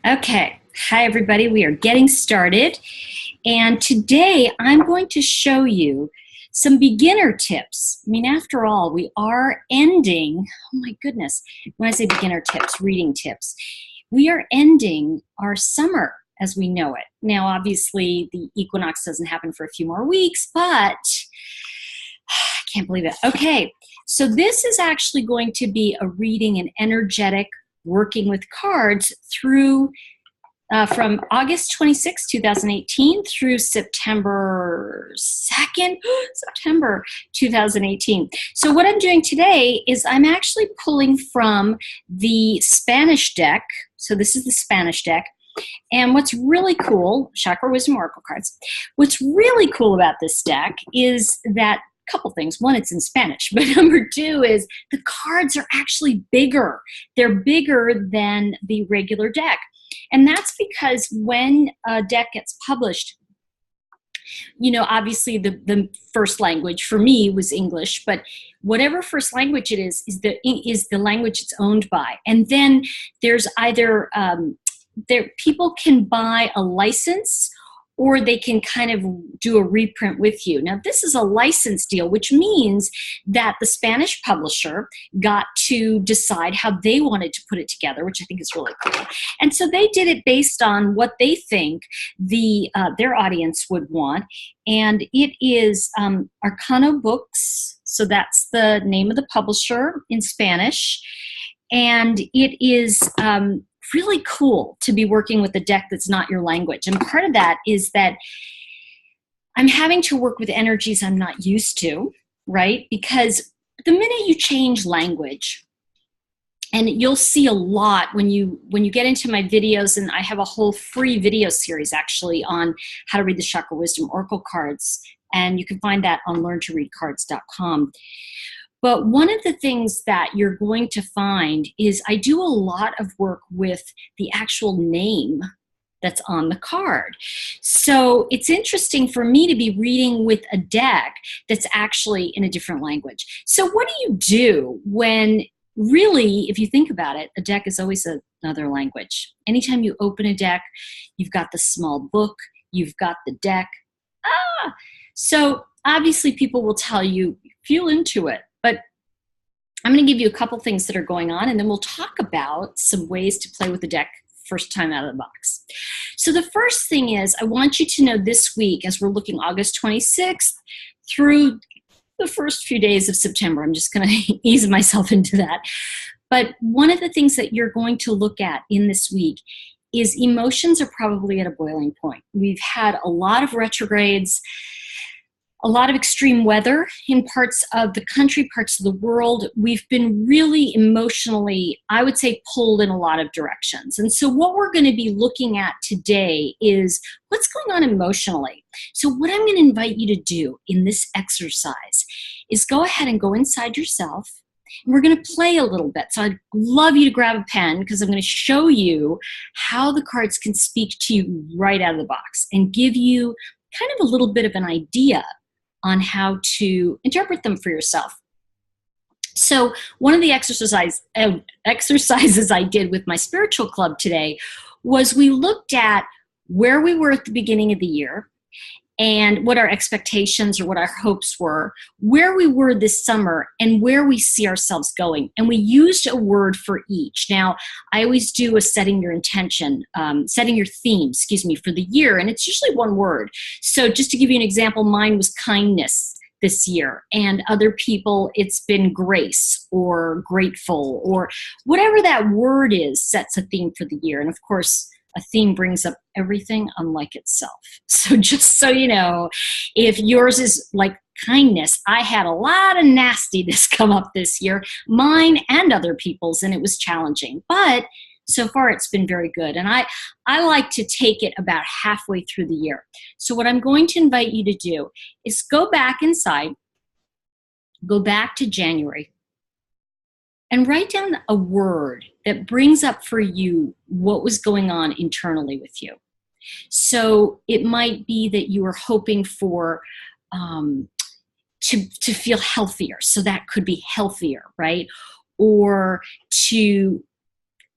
Okay, hi everybody, we are getting started, and today I'm going to show you some beginner tips. I mean, after all, we are ending, oh my goodness, when I say beginner tips, reading tips, we are ending our summer as we know it. Now, obviously, the equinox doesn't happen for a few more weeks, but I can't believe it. Okay, so this is actually going to be a reading an energetic working with cards through from August 26, 2018 through September 2nd, September 2018. So what I'm doing today is I'm actually pulling from the Spanish deck. So this is the Spanish deck. And what's really cool, Chakra Wisdom Oracle Cards, what's really cool about this deck is that couple things. One, it's in Spanish, but number two is the cards are actually bigger. They're bigger than the regular deck. And that's because when a deck gets published, you know, obviously the first language for me was English, but whatever first language it is the language it's owned by. And then there's either, people can buy a license or they can kind of do a reprint with you. Now, this is a license deal, which means that the Spanish publisher got to decide how they wanted to put it together, which I think is really cool. And so they did it based on what they think their audience would want. And it is Arcano Books. So that's the name of the publisher in Spanish. And it is really cool to be working with a deck that's not your language. And part of that is that I'm having to work with energies I'm not used to, right? Because the minute you change language, and you'll see a lot when you get into my videos, and I have a whole free video series actually on how to read the Chakra Wisdom Oracle Cards, and you can find that on learntoreadcards.com. But one of the things that you're going to find is I do a lot of work with the actual name that's on the card. So it's interesting for me to be reading with a deck that's actually in a different language. So what do you do when really, if you think about it, a deck is always another language. Anytime you open a deck, you've got the small book, you've got the deck. So obviously people will tell you, feel into it. But I'm going to give you a couple things that are going on, and then we'll talk about some ways to play with the deck first time out of the box. So the first thing is I want you to know this week, as we're looking August 26th through the first few days of September, I'm just going to ease myself into that. But one of the things that you're going to look at in this week is emotions are probably at a boiling point. We've had a lot of retrogrades, a lot of extreme weather in parts of the country, parts of the world. We've been really emotionally, I would say, pulled in a lot of directions. And so what we're going to be looking at today is what's going on emotionally. So what I'm going to invite you to do in this exercise is go ahead and go inside yourself. And we're going to play a little bit. So I'd love you to grab a pen because I'm going to show you how the cards can speak to you right out of the box and give you kind of a little bit of an idea on how to interpret them for yourself. So one of the exercises I did with my spiritual club today was we looked at where we were at the beginning of the year and what our expectations or what our hopes were, where we were this summer, and where we see ourselves going. And we used a word for each. Now, I always do a setting your intention, setting your theme, for the year, and it's usually one word. So just to give you an example, mine was kindness this year, and other people, it's been grace or grateful or whatever that word is sets a theme for the year. And of course, a theme brings up everything unlike itself. So just so you know, if yours is like kindness, I had a lot of nastiness come up this year, mine and other people's, and it was challenging. But so far it's been very good. And I like to take it about halfway through the year. So what I'm going to invite you to do is go back inside, go back to January, and write down a word that brings up for you what was going on internally with you. So it might be that you were hoping for to feel healthier. So that could be healthier, right? Or to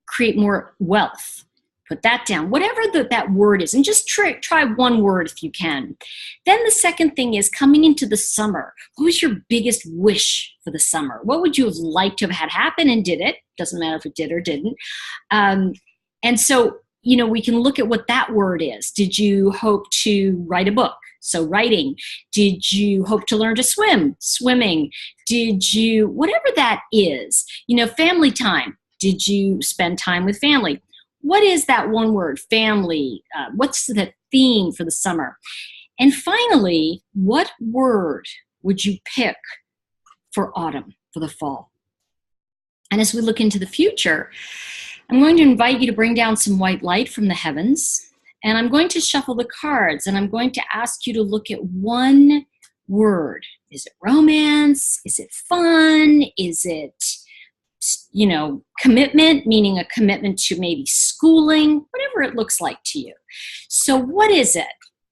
create more wealth, Put that down, whatever that word is, and just try one word if you can. Then the second thing is coming into the summer. What was your biggest wish for the summer? What would you have liked to have had happen, and did it? Doesn't matter if it did or didn't. And so, we can look at what that word is. Did you hope to write a book? So writing. Did you hope to learn to swim? Swimming. Did you, whatever that is, family time. Did you spend time with family? What is that one word? Family. What's the theme for the summer? And finally, what word would you pick for autumn, for the fall? And as we look into the future, I'm going to invite you to bring down some white light from the heavens, and I'm going to shuffle the cards, and I'm going to ask you to look at one word. Is it romance? Is it fun? Is it commitment, meaning a commitment to maybe schooling, whatever it looks like to you. So what is it?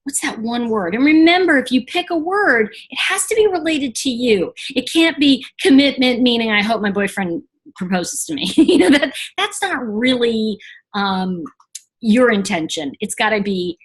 What's that one word? And remember, if you pick a word, it has to be related to you. It can't be commitment, meaning I hope my boyfriend proposes to me. That's not really your intention. It's got to be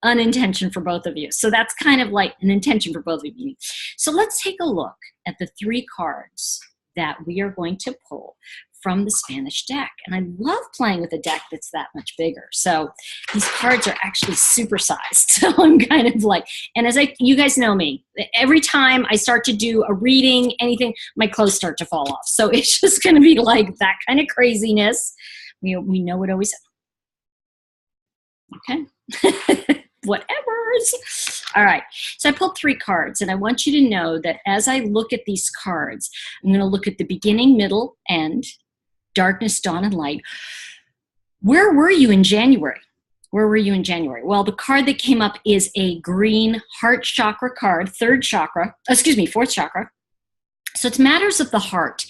an intention for both of you. So that's kind of like an intention for both of you. So let's take a look at the 3 cards that we are going to pull from the Spanish deck. And I love playing with a deck that's that much bigger. So these cards are actually supersized. So I'm kind of like, and you guys know me, every time I start to do a reading, anything, my clothes start to fall off. So it's just going to be like that kind of craziness. We know it always, okay. Whatever's. All right. So I pulled 3 cards, and I want you to know that as I look at these cards, I'm going to look at the beginning, middle, end, darkness, dawn, and light. Where were you in January? Where were you in January? Well, the card that came up is a green heart chakra card, fourth chakra. So it's matters of the heart,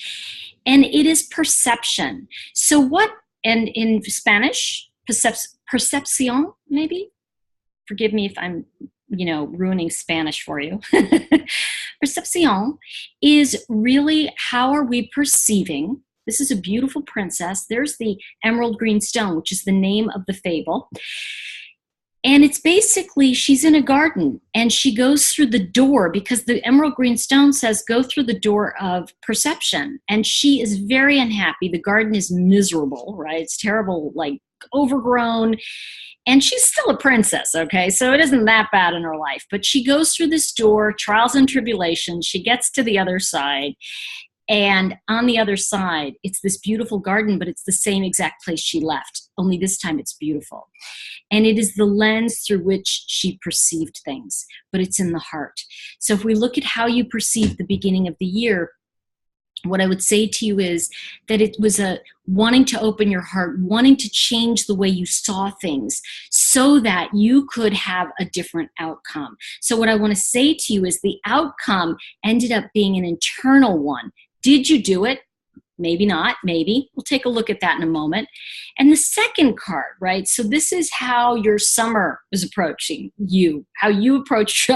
and it is perception. So what, and in Spanish, percepción, maybe? Forgive me if I'm, ruining Spanish for you. Percepción is really how are we perceiving. This is a beautiful princess. There's the emerald green stone, which is the name of the fable. And it's basically, she's in a garden and she goes through the door because the emerald green stone says go through the door of perception. And she is very unhappy. The garden is miserable, right? It's terrible, like overgrown. And she's still a princess, okay? So it isn't that bad in her life. But she goes through this door, trials and tribulations. She gets to the other side. And on the other side, it's this beautiful garden, but it's the same exact place she left. Only this time it's beautiful. And it is the lens through which she perceived things, but it's in the heart. So if we look at how you perceive the beginning of the year, what I would say to you is that it was a wanting to open your heart, wanting to change the way you saw things so that you could have a different outcome. So what I want to say to you is the outcome ended up being an internal one. Did you do it? Maybe not, maybe. We'll take a look at that in a moment. And the second card, right? So this is how your summer is approaching you, how you approach,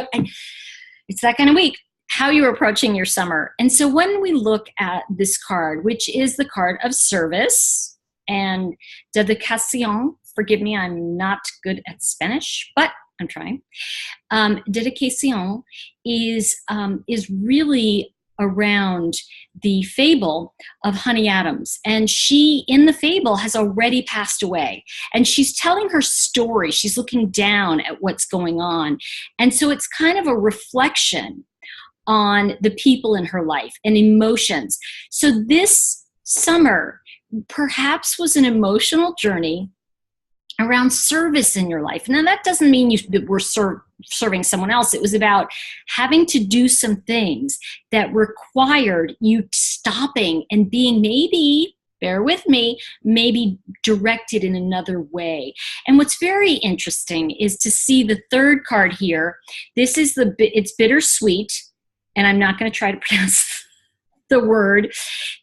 it's that kind of week, how you're approaching your summer. And so when we look at this card, which is the card of service and dedicación, forgive me, I'm not good at Spanish, but I'm trying. Dedicación is really around the fable of Honey Adams. And she, in the fable, has already passed away. And she's telling her story. She's looking down at what's going on. And so it's kind of a reflection on the people in her life and emotions. So this summer perhaps was an emotional journey around service in your life. Now, that doesn't mean you were serving someone else. It was about having to do some things that required you stopping and being maybe, bear with me, maybe directed in another way. And what's very interesting is to see the third card here. This is it's bittersweet, and I'm not going to try to pronounce the word.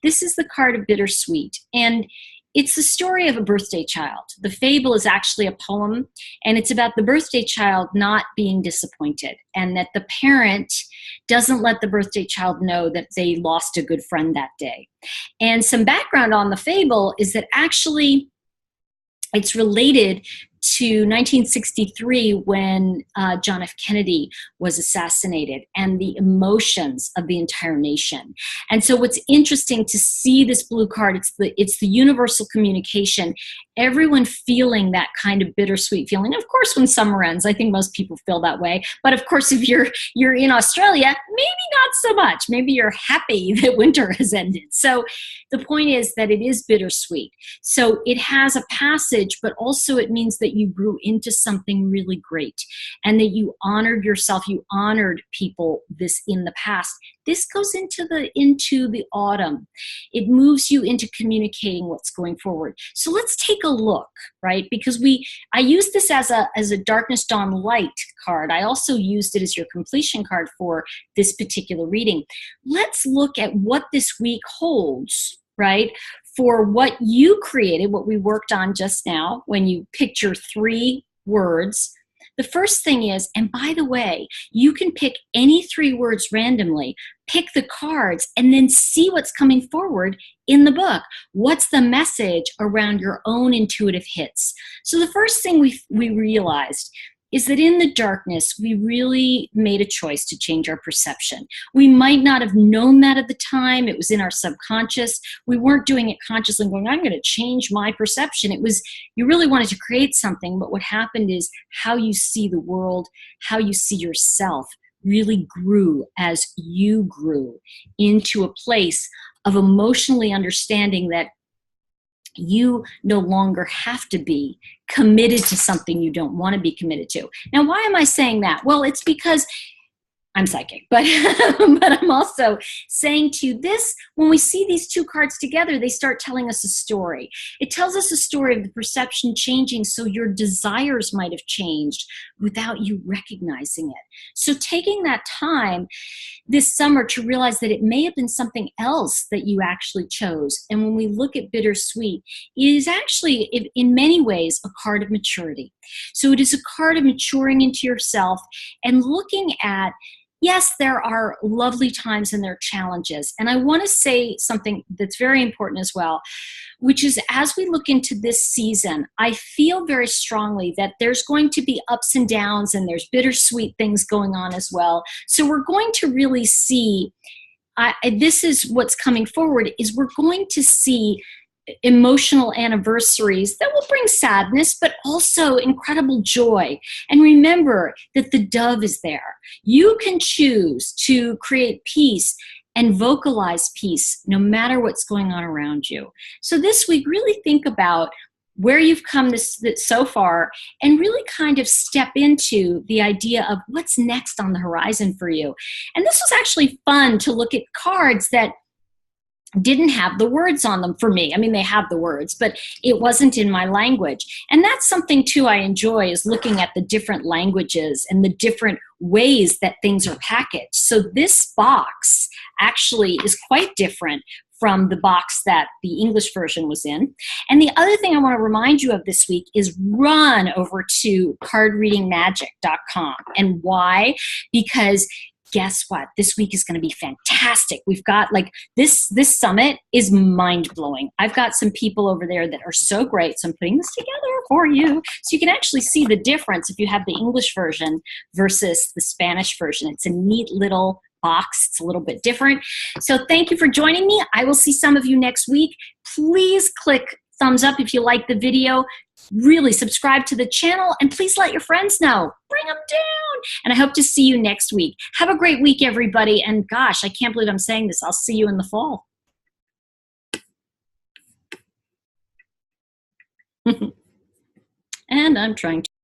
This is the card of bittersweet. And it's the story of a birthday child. The fable is actually a poem, and it's about the birthday child not being disappointed, and that the parent doesn't let the birthday child know that they lost a good friend that day. And some background on the fable is that actually It's related to 1963 when John F. Kennedy was assassinated and the emotions of the entire nation. And so what's interesting to see this blue card, it's the universal communication, everyone feeling that kind of bittersweet feeling. Of course, when summer ends, I think most people feel that way. But of course, if you're in Australia, maybe not so much. Maybe you're happy that winter has ended. So the point is that it is bittersweet. So it has a passage, but also it means that you grew into something really great and that you honored yourself, you honored people this in the past. This goes into the autumn. It moves you into communicating what's going forward. So let's take a look, right? Because I use this as a darkness, dawn, light card. I also used it as your completion card for this particular reading. Let's look at what this week holds, right? For what you created, what we worked on just now, when you picked your 3 words. The first thing is, and by the way, you can pick any 3 words randomly, pick the cards, and then see what's coming forward in the book. What's the message around your own intuitive hits? So the first thing we realized is that in the darkness, we really made a choice to change our perception. We might not have known that at the time. It was in our subconscious. We weren't doing it consciously and going, I'm going to change my perception. It was, you really wanted to create something, but what happened is how you see the world, how you see yourself really grew as you grew into a place of emotionally understanding that you no longer have to be committed to something you don't want to be committed to. Now, why am I saying that? Well, it's because I'm psychic, but I'm also saying to you this, when we see these 2 cards together, they start telling us a story. It tells us a story of the perception changing, so your desires might have changed without you recognizing it. So taking that time this summer to realize that it may have been something else that you actually chose. And when we look at bittersweet, it is actually, in many ways, a card of maturity. So it is a card of maturing into yourself and looking at, yes, there are lovely times and there are challenges. And I want to say something that's very important as well, which is as we look into this season, I feel very strongly that there's going to be ups and downs and there's bittersweet things going on as well. So we're going to really see, this is what's coming forward, is we're going to see emotional anniversaries that will bring sadness, but also incredible joy. And remember that the dove is there. You can choose to create peace and vocalize peace no matter what's going on around you. So this week, really think about where you've come this so far and really kind of step into the idea of what's next on the horizon for you. And this was actually fun to look at cards that didn't have the words on them for me. I mean, they have the words, but it wasn't in my language. And that's something too I enjoy, is looking at the different languages and the different ways that things are packaged. So this box actually is quite different from the box that the English version was in. And the other thing I want to remind you of this week is run over to cardreadingmagic.com. And why? Because guess what? This week is going to be fantastic. We've got this summit is mind-blowing. I've got some people over there that are so great. So I'm putting this together for you so you can actually see the difference if you have the English version versus the Spanish version. It's a neat little box. It's a little bit different. So thank you for joining me. I will see some of you next week. Please click thumbs up if you like the video. Really subscribe to the channel and please let your friends know. Bring them down. And I hope to see you next week. Have a great week, everybody. And gosh, I can't believe I'm saying this. I'll see you in the fall. And I'm trying to